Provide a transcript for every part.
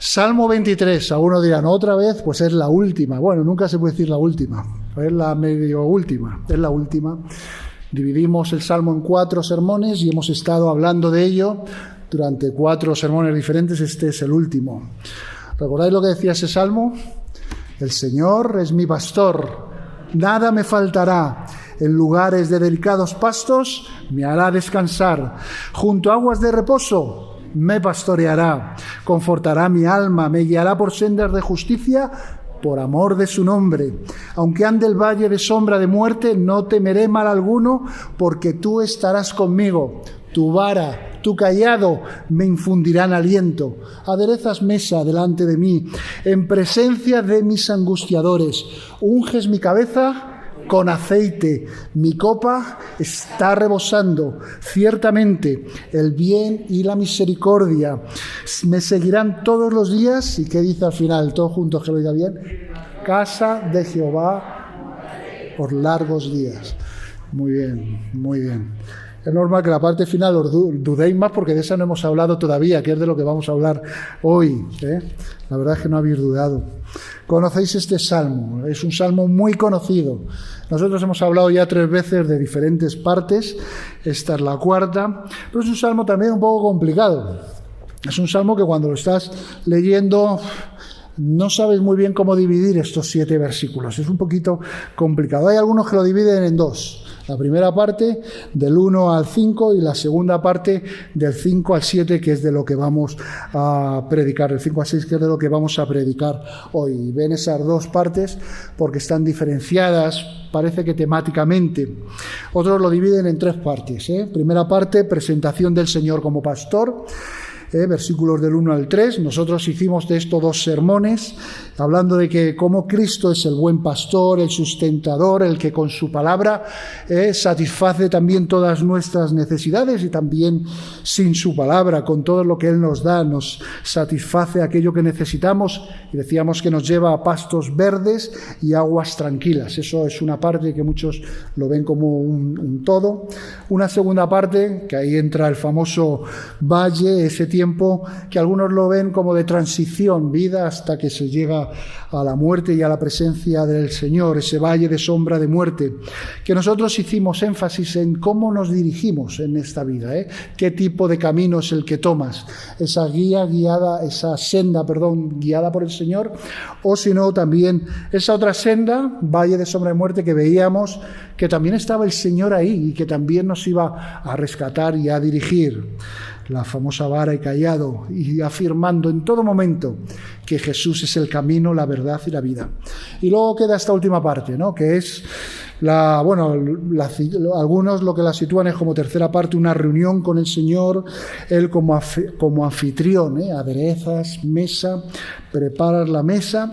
Salmo 23, algunos dirán, ¿otra vez? Pues es la última. Bueno, nunca se puede decir la última, es la medio última, es la última. Dividimos el Salmo en 4 sermones y hemos estado hablando de ello durante 4 sermones diferentes. Este es el último. ¿Recordáis lo que decía ese Salmo? El Señor es mi pastor, nada me faltará. En lugares de delicados pastos me hará descansar. Junto a aguas de reposo me pastoreará. Confortará mi alma, me guiará por sendas de justicia por amor de su nombre. Aunque ande el valle de sombra de muerte, no temeré mal alguno, porque tú estarás conmigo. Tu vara, tu cayado me infundirán aliento. Aderezas mesa delante de mí, en presencia de mis angustiadores. Unges mi cabeza con aceite, mi copa está rebosando. Ciertamente el bien y la misericordia me seguirán todos los días. ¿Y qué dice al final? Todos juntos, que lo diga bien. Casa de Jehová por largos días. Muy bien, muy bien. Es normal que la parte final os dudéis más, porque de esa no hemos hablado todavía, que es de lo que vamos a hablar hoy, ¿eh? La verdad es que no habéis dudado. Conocéis este salmo, es un salmo muy conocido. Nosotros hemos hablado ya 3 veces de diferentes partes, esta es la 4ª, pero es un salmo también un poco complicado. Es un salmo que cuando lo estás leyendo no sabes muy bien cómo dividir estos 7 versículos, es un poquito complicado. Hay algunos que lo dividen en 2. La primera parte del 1 al 5 y la segunda parte del 5 al 7, que es de lo que vamos a predicar, del 5 al 6, que es de lo que vamos a predicar hoy. Ven esas 2 partes porque están diferenciadas, parece que temáticamente. Otros lo dividen en 3 partes. Primera parte, presentación del Señor como pastor. Versículos del 1 al 3. Nosotros hicimos de esto 2 sermones, hablando de que cómo Cristo es el buen pastor, el sustentador, el que con su palabra satisface también todas nuestras necesidades, y también sin su palabra, con todo lo que Él nos da, nos satisface aquello que necesitamos, y decíamos que nos lleva a pastos verdes y aguas tranquilas. Eso es una parte que muchos lo ven como un todo. Una segunda parte, que ahí entra el famoso valle, ese tiempo que algunos lo ven como de transición, vida hasta que se llega a la muerte y a la presencia del Señor, ese valle de sombra de muerte, que nosotros hicimos énfasis en cómo nos dirigimos en esta vida, qué tipo de camino es el que tomas, esa senda guiada por el Señor, o si no también esa otra senda, valle de sombra de muerte, que veíamos que también estaba el Señor ahí y que también nos iba a rescatar y a dirigir. La famosa vara y cayado, y afirmando en todo momento que Jesús es el camino, la verdad y la vida. Y luego queda esta última parte, ¿no? Que es algunos lo que la sitúan es como tercera parte, una reunión con el Señor, Él como anfitrión, aderezas mesa, preparas la mesa,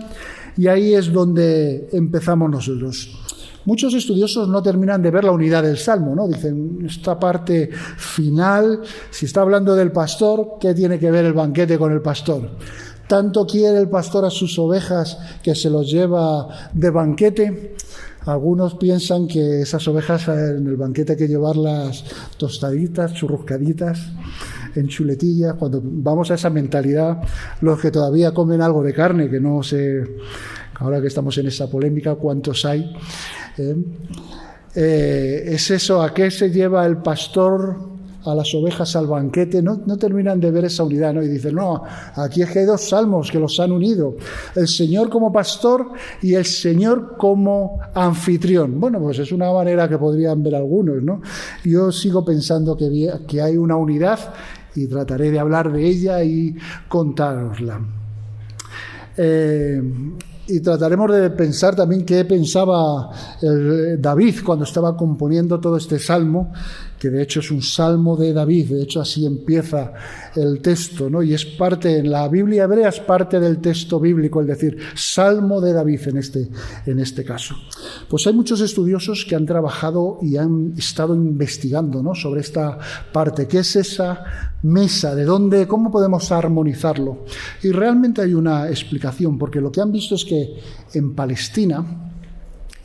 y ahí es donde empezamos nosotros. Muchos estudiosos no terminan de ver la unidad del Salmo, ¿no? Dicen, esta parte final, si está hablando del pastor, ¿qué tiene que ver el banquete con el pastor? ¿Tanto quiere el pastor a sus ovejas que se los lleva de banquete? Algunos piensan que esas ovejas en el banquete hay que llevarlas tostaditas, churruscaditas, en chuletillas. Cuando vamos a esa mentalidad, los que todavía comen algo de carne, que no sé, ahora que estamos en esa polémica, ¿cuántos hay? Es eso, ¿a qué se lleva el pastor a las ovejas al banquete? No terminan de ver esa unidad, ¿no? Y dicen, no, aquí es que hay 2 salmos que los han unido, el Señor como pastor y el Señor como anfitrión. Bueno, pues es una manera que podrían ver algunos, ¿no? Yo sigo pensando que hay una unidad, y trataré de hablar de ella y contárosla. Y trataremos de pensar también qué pensaba David cuando estaba componiendo todo este salmo, que de hecho es un salmo de David, de hecho así empieza el texto, ¿no? Y es parte, en la Biblia hebrea es parte del texto bíblico, es decir, salmo de David en este caso. Pues hay muchos estudiosos que han trabajado y han estado investigando, ¿no?, sobre esta parte, qué es esa mesa, de dónde, cómo podemos armonizarlo. Y realmente hay una explicación, porque lo que han visto es que en Palestina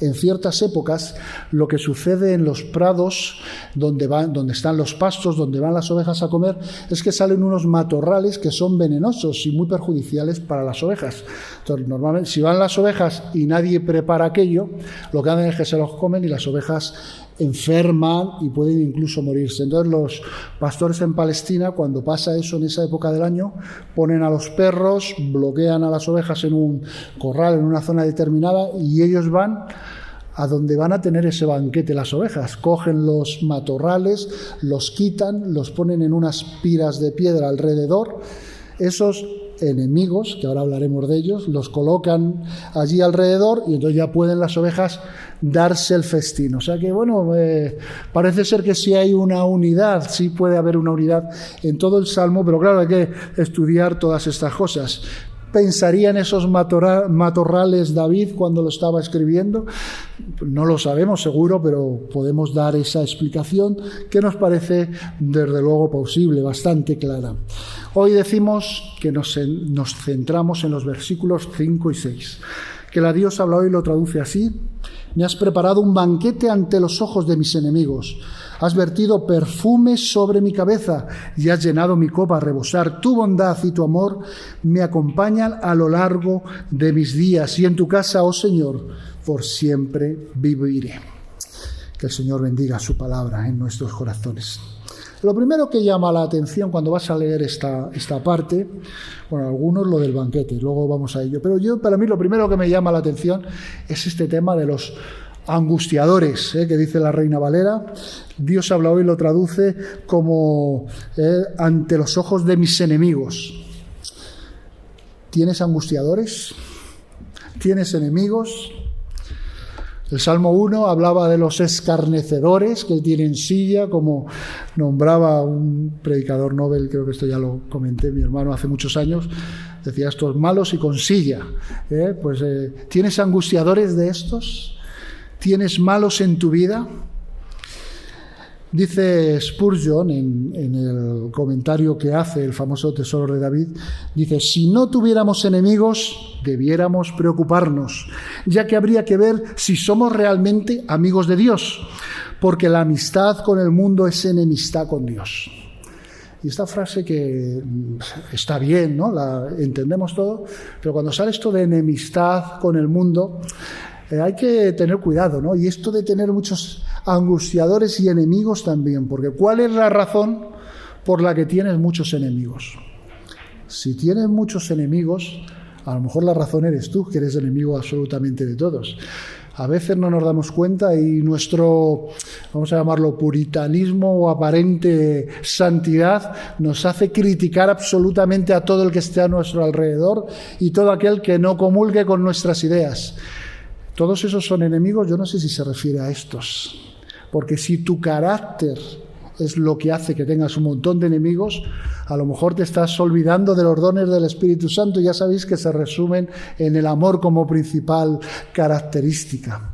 En ciertas épocas, lo que sucede en los prados donde están los pastos, donde van las ovejas a comer, es que salen unos matorrales que son venenosos y muy perjudiciales para las ovejas. Entonces, normalmente, si van las ovejas y nadie prepara aquello, lo que hacen es que se los comen y las ovejas enferman y pueden incluso morirse. Entonces, los pastores en Palestina, cuando pasa eso en esa época del año, ponen a los perros, bloquean a las ovejas en un corral, en una zona determinada, y ellos van a donde van a tener ese banquete las ovejas. Cogen los matorrales, los quitan, los ponen en unas piras de piedra alrededor. Esos enemigos, que ahora hablaremos de ellos, los colocan allí alrededor y entonces ya pueden las ovejas darse el festín. O sea que, bueno, parece ser que sí hay una unidad, sí puede haber una unidad en todo el Salmo, pero claro, hay que estudiar todas estas cosas. ¿Pensaría en esos matorrales David cuando lo estaba escribiendo? No lo sabemos seguro, pero podemos dar esa explicación que nos parece desde luego plausible, bastante clara. Hoy decimos que nos centramos en los versículos 5 y 6. Que la Dios habla hoy lo traduce así: me has preparado un banquete ante los ojos de mis enemigos. Has vertido perfume sobre mi cabeza y has llenado mi copa a rebosar. Tu bondad y tu amor me acompañan a lo largo de mis días, y en tu casa, oh Señor, por siempre viviré. Que el Señor bendiga su palabra en nuestros corazones. Lo primero que llama la atención cuando vas a leer esta parte, bueno, algunos lo del banquete, luego vamos a ello, pero para mí lo primero que me llama la atención es este tema de los angustiadores, que dice la Reina Valera. Dios habla hoy, lo traduce como ante los ojos de mis enemigos. ¿Tienes angustiadores? ¿Tienes enemigos? El Salmo 1 hablaba de los escarnecedores que tienen silla, como nombraba un predicador Nobel, creo que esto ya lo comenté, mi hermano hace muchos años, decía estos malos y con silla. ¿Tienes angustiadores de estos? ¿Tienes malos en tu vida? Dice Spurgeon en el comentario que hace el famoso Tesoro de David, dice: si no tuviéramos enemigos, debiéramos preocuparnos, ya que habría que ver si somos realmente amigos de Dios, porque la amistad con el mundo es enemistad con Dios. Y esta frase que está bien, ¿no? La entendemos todo, pero cuando sale esto de enemistad con el mundo, hay que tener cuidado, ¿no? Y esto de tener muchos angustiadores y enemigos también, porque ¿cuál es la razón por la que tienes muchos enemigos? Si tienes muchos enemigos, a lo mejor la razón eres tú, que eres enemigo absolutamente de todos. A veces no nos damos cuenta y nuestro, vamos a llamarlo, puritanismo o aparente santidad nos hace criticar absolutamente a todo el que esté a nuestro alrededor y todo aquel que no comulgue con nuestras ideas. Todos esos son enemigos. Yo no sé si se refiere a estos, porque si tu carácter es lo que hace que tengas un montón de enemigos, a lo mejor te estás olvidando de los dones del Espíritu Santo. Ya sabéis que se resumen en el amor como principal característica.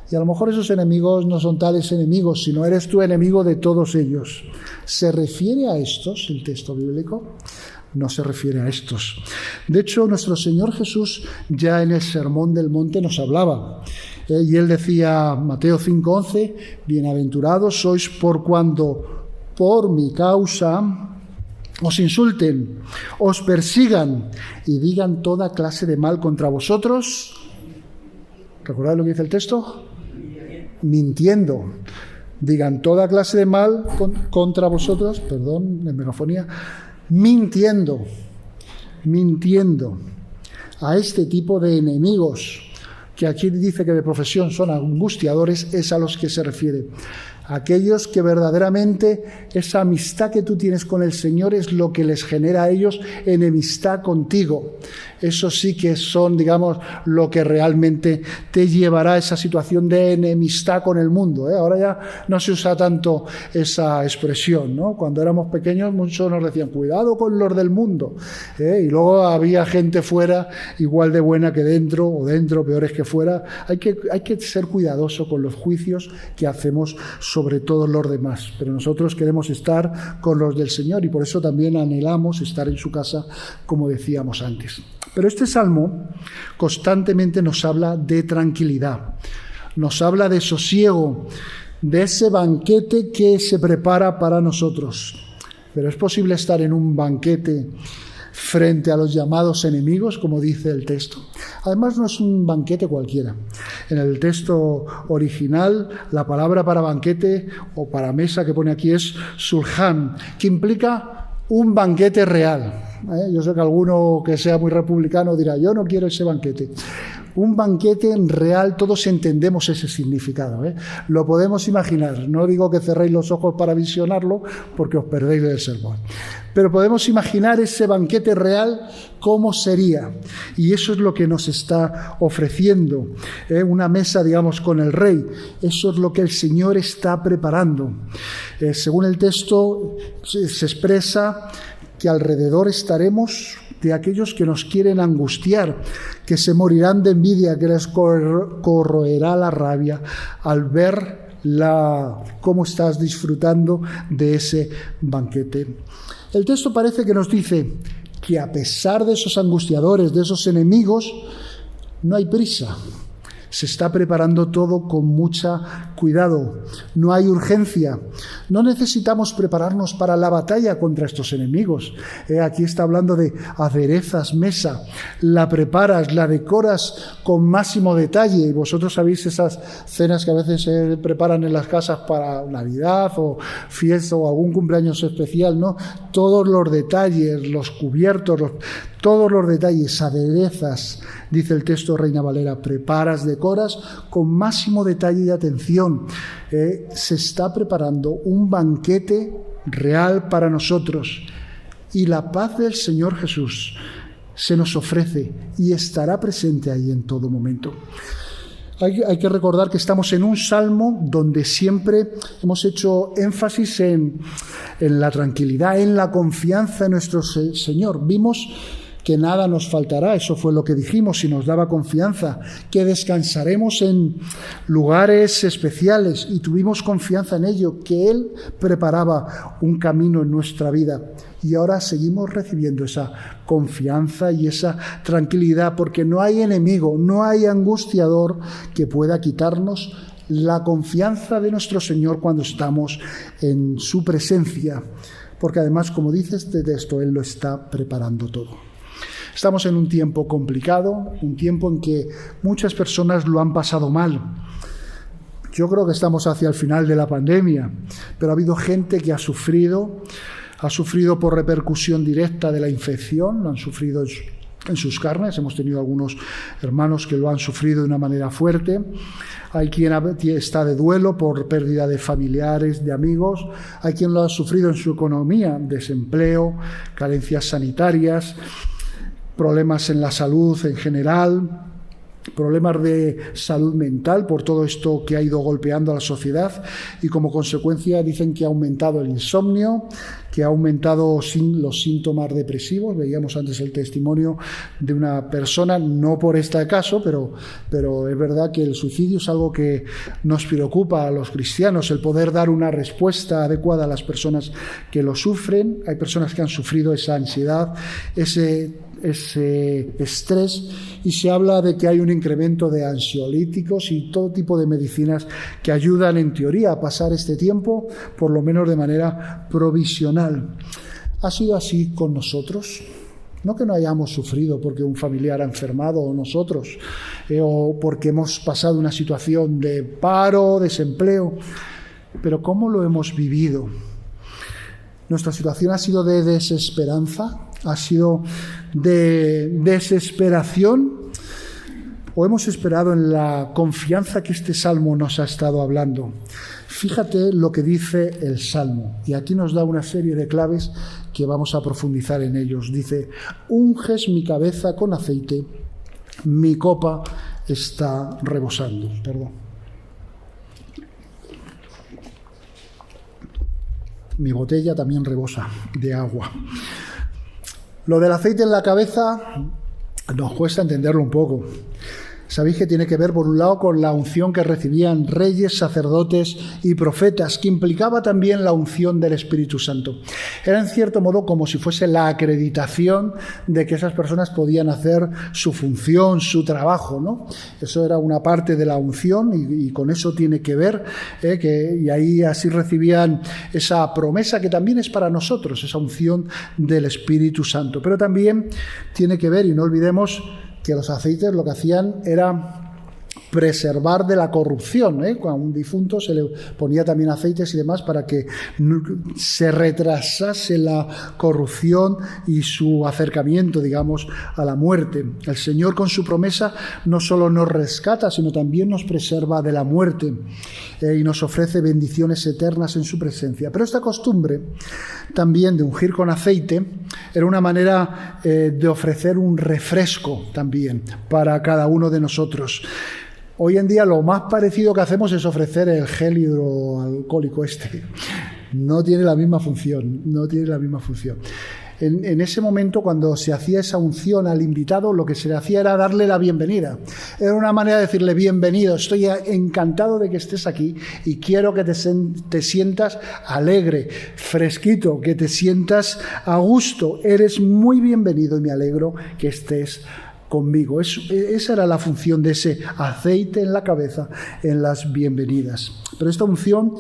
Y a lo mejor esos enemigos no son tales enemigos, sino eres tú enemigo de todos ellos. ¿Se refiere a estos el texto bíblico? No se refiere a estos. De hecho, nuestro Señor Jesús ya en el Sermón del Monte nos hablaba. Y él decía, Mateo 5:11, bienaventurados sois por cuando por mi causa os insulten, os persigan y digan toda clase de mal contra vosotros. ¿Recordáis lo que dice el texto? Mintiendo. Digan toda clase de mal contra vosotros, perdón, en megafonía, mintiendo a este tipo de enemigos, que aquí dice que de profesión son angustiadores, es a los que se refiere. Aquellos que verdaderamente esa amistad que tú tienes con el Señor es lo que les genera a ellos enemistad contigo. Eso sí que son, digamos, lo que realmente te llevará a esa situación de enemistad con el mundo. Ahora ya no se usa tanto esa expresión, ¿no? Cuando éramos pequeños muchos nos decían, cuidado con los del mundo. Y luego había gente fuera igual de buena que dentro, o dentro peores que fuera. Hay que ser cuidadoso con los juicios que hacemos sobre todos los demás. Pero nosotros queremos estar con los del Señor y por eso también anhelamos estar en su casa, como decíamos antes. Pero este salmo constantemente nos habla de tranquilidad, nos habla de sosiego, de ese banquete que se prepara para nosotros. Pero es posible estar en un banquete frente a los llamados enemigos, como dice el texto. Además, no es un banquete cualquiera. En el texto original, la palabra para banquete o para mesa que pone aquí es sulhan, que implica un banquete real. Yo sé que alguno que sea muy republicano dirá, yo no quiero ese banquete. Un banquete real, todos entendemos ese significado, Lo podemos imaginar. No digo que cerréis los ojos para visionarlo, porque os perdéis del sermón. Pero podemos imaginar ese banquete real, cómo sería. Y eso es lo que nos está ofreciendo, una mesa, digamos, con el rey. Eso es lo que el Señor está preparando. Según el texto, se expresa que alrededor estaremos de aquellos que nos quieren angustiar, que se morirán de envidia, que les corroerá la rabia al ver cómo estás disfrutando de ese banquete. El texto parece que nos dice que a pesar de esos angustiadores, de esos enemigos, no hay prisa. Se está preparando todo con mucho cuidado. No hay urgencia. No necesitamos prepararnos para la batalla contra estos enemigos. Aquí está hablando de aderezas mesa. La preparas, la decoras con máximo detalle. Y vosotros sabéis esas cenas que a veces se preparan en las casas para Navidad o fiesta o algún cumpleaños especial, ¿no? Todos los detalles, los cubiertos, todos los detalles, aderezas, dice el texto Reina Valera, preparas, decoras con máximo detalle y atención. Se está preparando un banquete real para nosotros y la paz del Señor Jesús se nos ofrece y estará presente ahí en todo momento. Hay que recordar que estamos en un salmo donde siempre hemos hecho énfasis en la tranquilidad, en la confianza en nuestro Señor. Vimos que nada nos faltará, eso fue lo que dijimos y nos daba confianza, que descansaremos en lugares especiales y tuvimos confianza en ello, que Él preparaba un camino en nuestra vida. Y ahora seguimos recibiendo esa confianza y esa tranquilidad, porque no hay enemigo, no hay angustiador que pueda quitarnos la confianza de nuestro Señor cuando estamos en su presencia, porque además, como dice este texto, Él lo está preparando todo. Estamos en un tiempo complicado, un tiempo en que muchas personas lo han pasado mal. Yo creo que estamos hacia el final de la pandemia, pero ha habido gente que ha sufrido por repercusión directa de la infección, lo han sufrido en sus carnes. Hemos tenido algunos hermanos que lo han sufrido de una manera fuerte. Hay quien está de duelo por pérdida de familiares, de amigos. Hay quien lo ha sufrido en su economía, desempleo, carencias sanitarias, problemas en la salud en general, problemas de salud mental por todo esto que ha ido golpeando a la sociedad, y como consecuencia dicen que ha aumentado el insomnio, que ha aumentado los síntomas depresivos. Veíamos antes el testimonio de una persona, no por este caso, pero es verdad que el suicidio es algo que nos preocupa a los cristianos, el poder dar una respuesta adecuada a las personas que lo sufren. Hay personas que han sufrido esa ansiedad, ese estrés, y se habla de que hay un incremento de ansiolíticos y todo tipo de medicinas que ayudan en teoría a pasar este tiempo, por lo menos de manera provisional. ¿Ha sido así con nosotros? No que no hayamos sufrido porque un familiar ha enfermado o nosotros, o porque hemos pasado una situación de paro, desempleo, pero ¿cómo lo hemos vivido? Nuestra situación ha sido de desesperanza, ha sido de desesperación, o hemos esperado en la confianza que este salmo nos ha estado hablando. Fíjate lo que dice el salmo, y aquí nos da una serie de claves que vamos a profundizar en ellos. Dice: unges mi cabeza con aceite, mi copa está rebosando. Mi botella también rebosa de agua. Lo del aceite en la cabeza nos cuesta entenderlo un poco. Sabéis que tiene que ver, por un lado, con la unción que recibían reyes, sacerdotes y profetas, que implicaba también la unción del Espíritu Santo. Era, en cierto modo, como si fuese la acreditación de que esas personas podían hacer su función, su trabajo, ¿no? Eso era una parte de la unción y con eso tiene que ver, y ahí así recibían esa promesa que también es para nosotros, esa unción del Espíritu Santo. Pero también tiene que ver, y no olvidemos, que los aceites lo que hacían era preservar de la corrupción, Cuando a un difunto se le ponía también aceites y demás para que se retrasase la corrupción y su acercamiento, digamos, a la muerte. El Señor, con su promesa, no solo nos rescata, sino también nos preserva de la muerte y nos ofrece bendiciones eternas en su presencia. Pero esta costumbre también de ungir con aceite era una manera de ofrecer un refresco también para cada uno de nosotros. Hoy en día lo más parecido que hacemos es ofrecer el gel hidroalcohólico No tiene la misma función, En ese momento, cuando se hacía esa unción al invitado, lo que se le hacía era darle la bienvenida. Era una manera de decirle: bienvenido, estoy encantado de que estés aquí y quiero que te sientas alegre, fresquito, que te sientas a gusto. Eres muy bienvenido y me alegro que estés conmigo. Esa era la función de ese aceite en la cabeza en las bienvenidas. Pero esta unción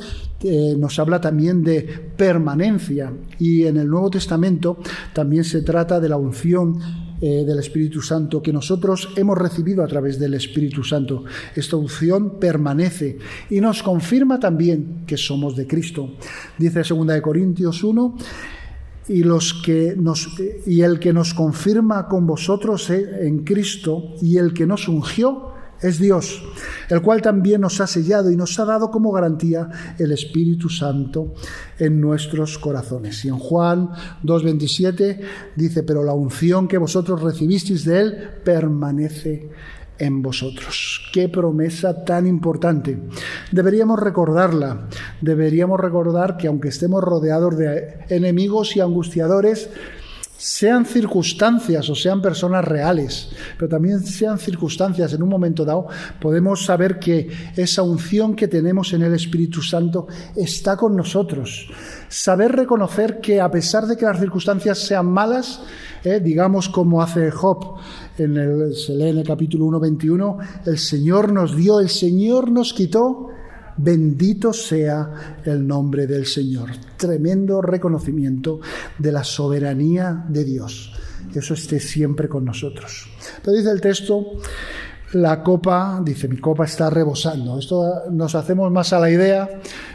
nos habla también de permanencia, y en el Nuevo Testamento también se trata de la unción del Espíritu Santo que nosotros hemos recibido a través del Espíritu Santo. Esta unción permanece y nos confirma también que somos de Cristo. Dice 2 Corintios 1: y el que nos confirma con vosotros en Cristo, y el que nos ungió, es Dios, el cual también nos ha sellado y nos ha dado como garantía el Espíritu Santo en nuestros corazones. Y en Juan 2:27 dice: pero la unción que vosotros recibisteis de Él permanece en vosotros. ¡Qué promesa tan importante! Deberíamos recordarla. Deberíamos recordar que aunque estemos rodeados de enemigos y angustiadores, sean circunstancias o sean personas reales, pero también sean circunstancias, en un momento dado podemos saber que esa unción que tenemos en el Espíritu Santo está con nosotros. Saber reconocer que, a pesar de que las circunstancias sean malas, digamos como hace Job, se lee en el capítulo 1:21, el Señor nos dio, el Señor nos quitó, bendito sea el nombre del Señor. Tremendo reconocimiento de la soberanía de Dios. Que eso esté siempre con nosotros. Pero dice el texto, la copa, dice, mi copa está rebosando. Esto nos hacemos más a la idea,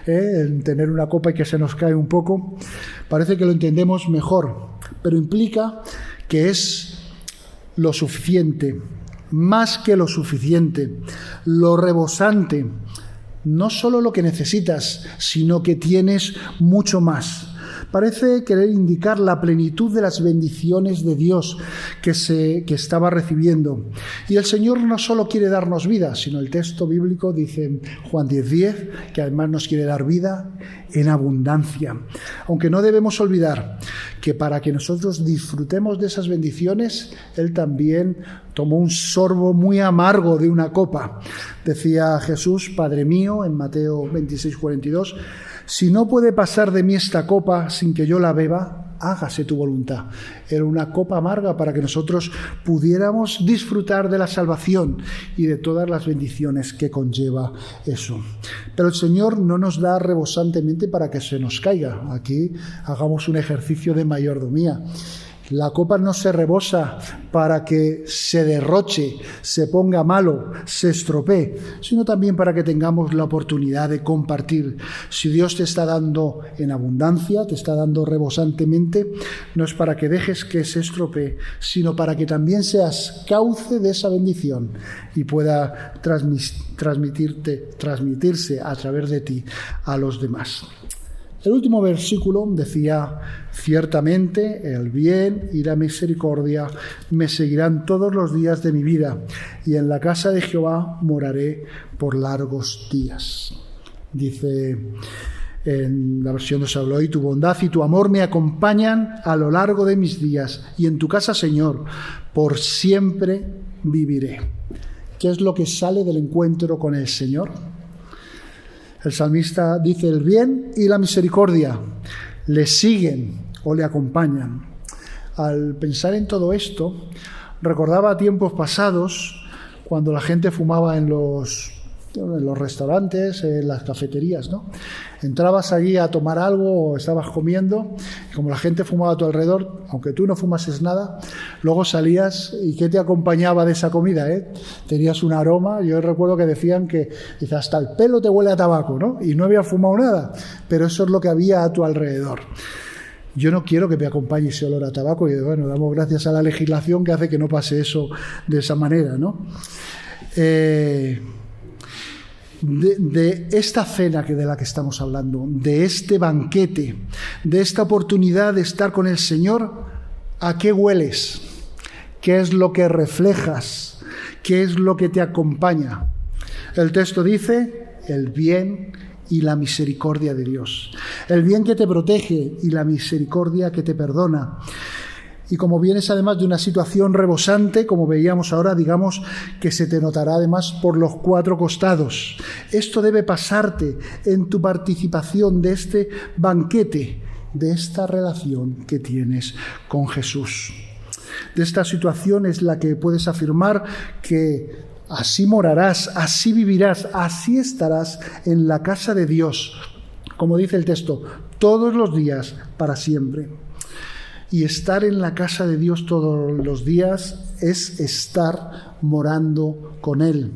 en tener una copa y que se nos cae un poco. Parece que lo entendemos mejor, pero implica que es lo suficiente, más que lo suficiente, lo rebosante. No solo lo que necesitas, sino que tienes mucho más. Parece querer indicar la plenitud de las bendiciones de Dios que estaba recibiendo. Y el Señor no solo quiere darnos vida, sino el texto bíblico dice en Juan 10:10 que además nos quiere dar vida en abundancia. Aunque no debemos olvidar que para que nosotros disfrutemos de esas bendiciones, Él también tomó un sorbo muy amargo de una copa. Decía Jesús, Padre mío, en Mateo 26:42, si no puede pasar de mí esta copa sin que yo la beba, hágase tu voluntad. Era una copa amarga para que nosotros pudiéramos disfrutar de la salvación y de todas las bendiciones que conlleva eso. Pero el Señor no nos da rebosantemente para que se nos caiga. Aquí hagamos un ejercicio de mayordomía. La copa no se rebosa para que se derroche, se ponga malo, se estropee, sino también para que tengamos la oportunidad de compartir. Si Dios te está dando en abundancia, te está dando rebosantemente, no es para que dejes que se estropee, sino para que también seas cauce de esa bendición y pueda transmitirse a través de ti a los demás. El último versículo decía, ciertamente el bien y la misericordia me seguirán todos los días de mi vida, y en la casa de Jehová moraré por largos días. Dice en la versión de Saulo, y tu bondad y tu amor me acompañan a lo largo de mis días, y en tu casa, Señor, por siempre viviré. ¿Qué es lo que sale del encuentro con el Señor? El salmista dice: el bien y la misericordia le siguen o le acompañan. Al pensar en todo esto, recordaba tiempos pasados cuando la gente fumaba en los restaurantes, en las cafeterías, ¿no? Entrabas allí a tomar algo o estabas comiendo, y como la gente fumaba a tu alrededor, aunque tú no fumases nada, luego salías y ¿qué te acompañaba de esa comida? Tenías un aroma. Yo recuerdo que decían que hasta el pelo te huele a tabaco, ¿no? Y no había fumado nada, pero eso es lo que había a tu alrededor. Yo no quiero que me acompañe ese olor a tabaco y bueno, damos gracias a la legislación que hace que no pase eso de esa manera, ¿no? De esta cena de la que estamos hablando, de este banquete, de esta oportunidad de estar con el Señor, ¿a qué hueles? ¿Qué es lo que reflejas? ¿Qué es lo que te acompaña? El texto dice: el bien y la misericordia de Dios. El bien que te protege y la misericordia que te perdona. Y como vienes además de una situación rebosante, como veíamos ahora, digamos que se te notará además por los 4 costados. Esto debe pasarte en tu participación de este banquete, de esta relación que tienes con Jesús. De esta situación es la que puedes afirmar que así morarás, así vivirás, así estarás en la casa de Dios, como dice el texto, todos los días para siempre. Y estar en la casa de Dios todos los días es estar morando con Él,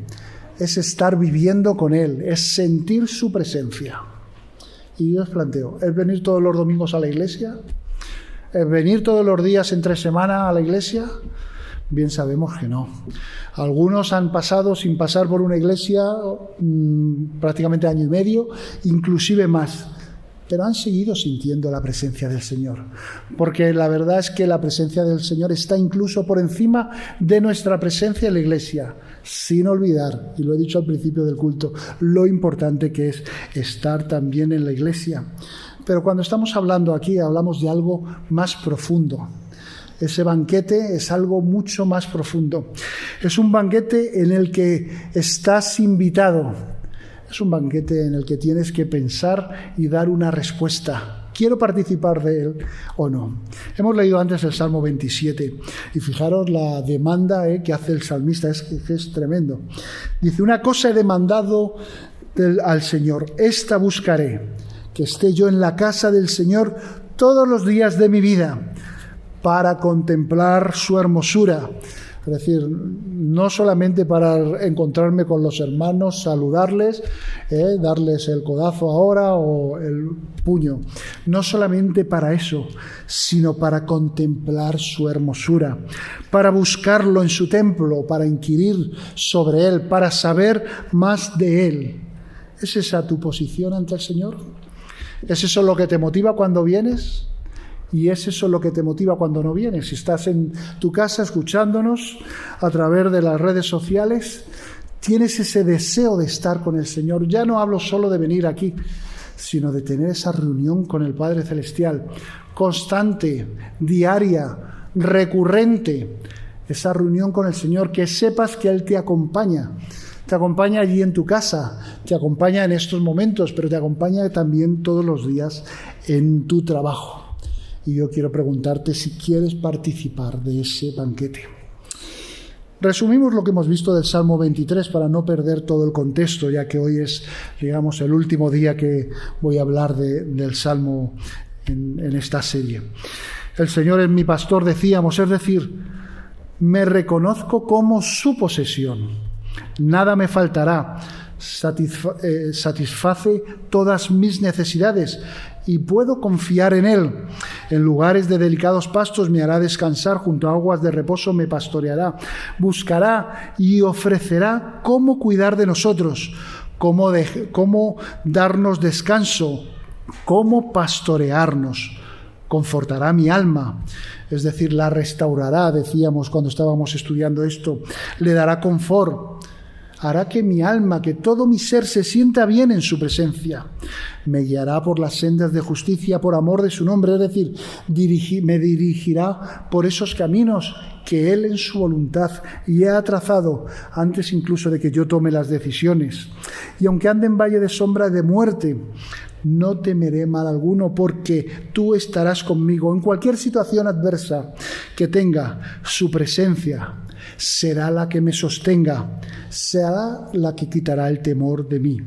es estar viviendo con Él, es sentir su presencia. Y yo os planteo, ¿es venir todos los domingos a la iglesia? ¿Es venir todos los días entre semana a la iglesia? Bien sabemos que no. Algunos han pasado sin pasar por una iglesia prácticamente año y medio, inclusive más. Pero han seguido sintiendo la presencia del Señor, porque la verdad es que la presencia del Señor está incluso por encima de nuestra presencia en la iglesia, sin olvidar, y lo he dicho al principio del culto, lo importante que es estar también en la iglesia. Pero cuando estamos hablando aquí, hablamos de algo más profundo. Ese banquete es algo mucho más profundo. Es un banquete en el que estás invitado. Es un banquete en el que tienes que pensar y dar una respuesta. ¿Quiero participar de él o no? Hemos leído antes el Salmo 27 y fijaros la demanda que hace el salmista, es tremendo. Dice: una cosa he demandado al Señor, esta buscaré, que esté yo en la casa del Señor todos los días de mi vida, para contemplar su hermosura. Es decir, no solamente para encontrarme con los hermanos, saludarles, darles el codazo ahora o el puño. No solamente para eso, sino para contemplar su hermosura, para buscarlo en su templo, para inquirir sobre él, para saber más de él. ¿Es esa tu posición ante el Señor? ¿Es eso lo que te motiva cuando vienes? ¿Y es eso lo que te motiva cuando no vienes? Si estás en tu casa escuchándonos a través de las redes sociales, tienes ese deseo de estar con el Señor. Ya no hablo solo de venir aquí, sino de tener esa reunión con el Padre Celestial, constante, diaria, recurrente, esa reunión con el Señor, que sepas que Él te acompaña. Te acompaña allí en tu casa, te acompaña en estos momentos, pero te acompaña también todos los días en tu trabajo. Y yo quiero preguntarte si quieres participar de ese banquete. Resumimos lo que hemos visto del Salmo 23 para no perder todo el contexto, ya que hoy es, digamos, el último día que voy a hablar del Salmo en esta serie. El Señor es mi pastor, decíamos, es decir, me reconozco como su posesión. Nada me faltará. Satisface todas mis necesidades y puedo confiar en Él. En lugares de delicados pastos me hará descansar, junto a aguas de reposo me pastoreará. Buscará y ofrecerá cómo cuidar de nosotros, cómo darnos descanso, cómo pastorearnos. Confortará mi alma, es decir, la restaurará, decíamos cuando estábamos estudiando esto, le dará confort. Hará que mi alma, que todo mi ser se sienta bien en su presencia. Me guiará por las sendas de justicia por amor de su nombre, es decir, me dirigirá por esos caminos que Él en su voluntad ya ha trazado antes incluso de que yo tome las decisiones. Y aunque ande en valle de sombra de muerte, no temeré mal alguno, porque tú estarás conmigo. En cualquier situación adversa que tenga, su presencia será la que me sostenga, será la que quitará el temor de mí.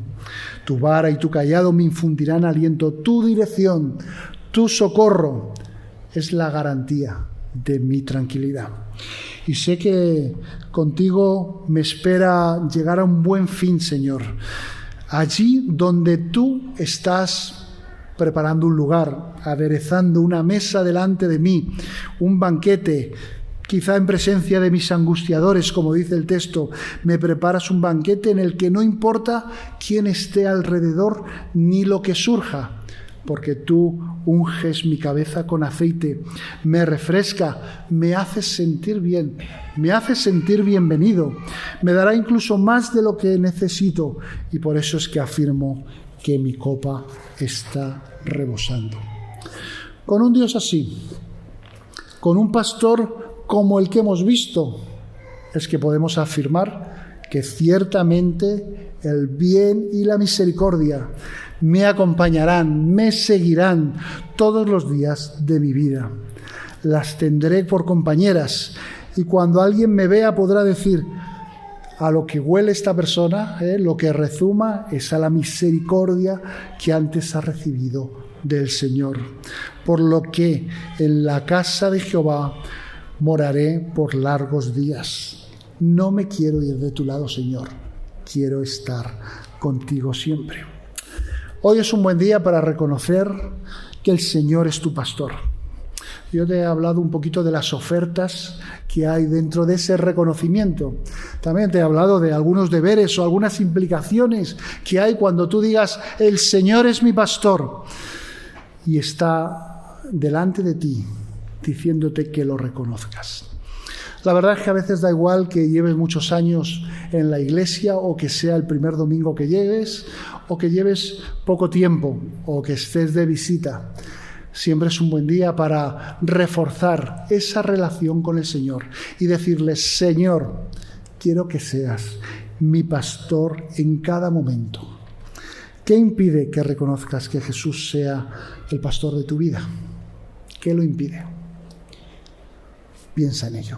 Tu vara y tu cayado me infundirán aliento, tu dirección, tu socorro es la garantía de mi tranquilidad. Y sé que contigo me espera llegar a un buen fin, Señor. Allí donde tú estás preparando un lugar, aderezando una mesa delante de mí, un banquete, quizá en presencia de mis angustiadores, como dice el texto, me preparas un banquete en el que no importa quién esté alrededor ni lo que surja, porque tú unges mi cabeza con aceite, me refresca, me haces sentir bien, me haces sentir bienvenido, me dará incluso más de lo que necesito, y por eso es que afirmo que mi copa está rebosando. Con un Dios así, con un pastor como el que hemos visto, es que podemos afirmar que ciertamente el bien y la misericordia me acompañarán, me seguirán todos los días de mi vida. Las tendré por compañeras, y cuando alguien me vea podrá decir: a lo que huele esta persona, lo que rezuma es a la misericordia que antes ha recibido del Señor. Por lo que en la casa de Jehová moraré por largos días. No me quiero ir de tu lado, Señor. Quiero estar contigo siempre. Hoy es un buen día para reconocer que el Señor es tu pastor. Yo te he hablado un poquito de las ofertas que hay dentro de ese reconocimiento. También te he hablado de algunos deberes o algunas implicaciones que hay cuando tú digas: el Señor es mi pastor, y está delante de ti diciéndote que lo reconozcas. La verdad es que a veces da igual que lleves muchos años en la iglesia, o que sea el primer domingo que llegues, o que lleves poco tiempo, o que estés de visita. Siempre es un buen día para reforzar esa relación con el Señor y decirle: Señor, quiero que seas mi pastor en cada momento. ¿Qué impide que reconozcas que Jesús sea el pastor de tu vida? ¿Qué lo impide? Piensa en ello.